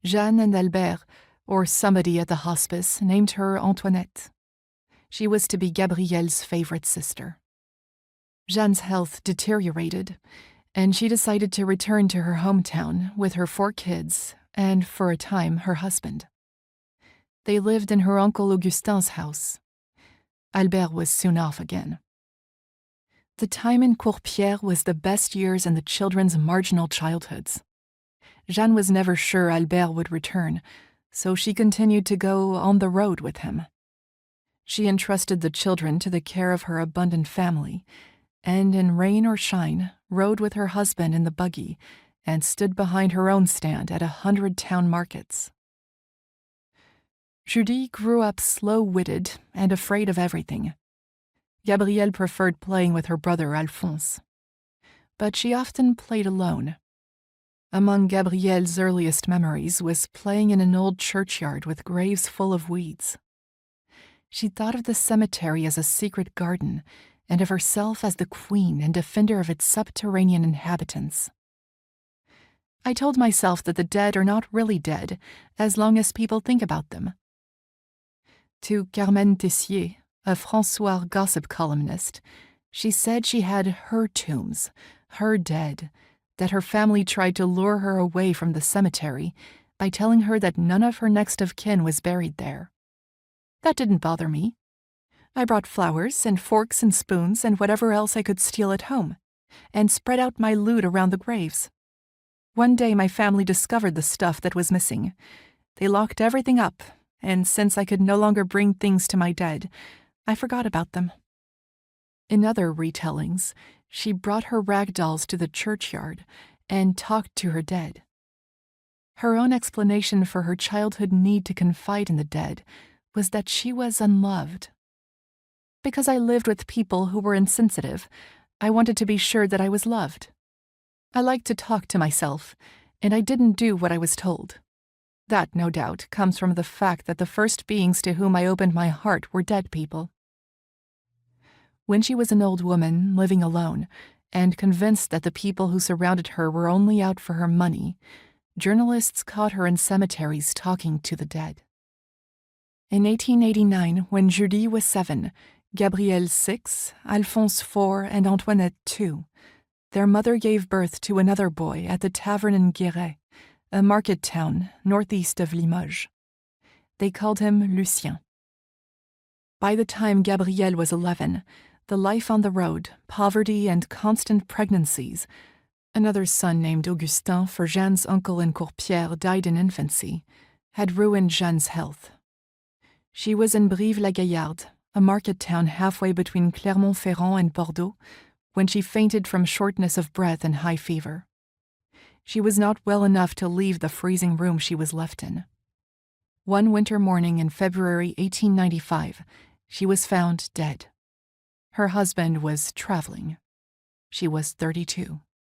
Jeanne and Albert, or somebody at the hospice, named her Antoinette. She was to be Gabrielle's favorite sister. Jeanne's health deteriorated, and she decided to return to her hometown with her 4 kids and, for a time, her husband. They lived in her uncle Augustin's house. Albert was soon off again. The time in Courpierre was the best years in the children's marginal childhoods. Jeanne was never sure Albert would return, so she continued to go on the road with him. She entrusted the children to the care of her abundant family, and in rain or shine, rode with her husband in the buggy and stood behind her own stand at 100 town markets. Judy grew up slow-witted and afraid of everything. Gabrielle preferred playing with her brother Alphonse. But she often played alone. Among Gabrielle's earliest memories was playing in an old churchyard with graves full of weeds. She thought of the cemetery as a secret garden, and of herself as the queen and defender of its subterranean inhabitants. I told myself that the dead are not really dead, as long as people think about them. To Carmen Tessier, a François gossip columnist, she said she had her tombs, her dead, that her family tried to lure her away from the cemetery by telling her that none of her next of kin was buried there. That didn't bother me. I brought flowers and forks and spoons and whatever else I could steal at home, and spread out my loot around the graves. One day my family discovered the stuff that was missing. They locked everything up, and since I could no longer bring things to my dead, I forgot about them. In other retellings, she brought her rag dolls to the churchyard and talked to her dead. Her own explanation for her childhood need to confide in the dead was that she was unloved. Because I lived with people who were insensitive, I wanted to be sure that I was loved. I liked to talk to myself, and I didn't do what I was told. That, no doubt, comes from the fact that the first beings to whom I opened my heart were dead people. When she was an old woman, living alone, and convinced that the people who surrounded her were only out for her money, journalists caught her in cemeteries talking to the dead. In 1889, when Judy was 7, Gabrielle 6, Alphonse 4, and Antoinette 2, their mother gave birth to another boy at the tavern in Guéret, a market town northeast of Limoges. They called him Lucien. By the time Gabrielle was 11, the life on the road, poverty, and constant pregnancies — another son named Augustin for Jeanne's uncle in Courpierre died in infancy — had ruined Jeanne's health. She was in Brive-la-Gaillarde, a market town halfway between Clermont-Ferrand and Bordeaux, when she fainted from shortness of breath and high fever. She was not well enough to leave the freezing room she was left in. One winter morning in February 1895, she was found dead. Her husband was traveling. She was 32.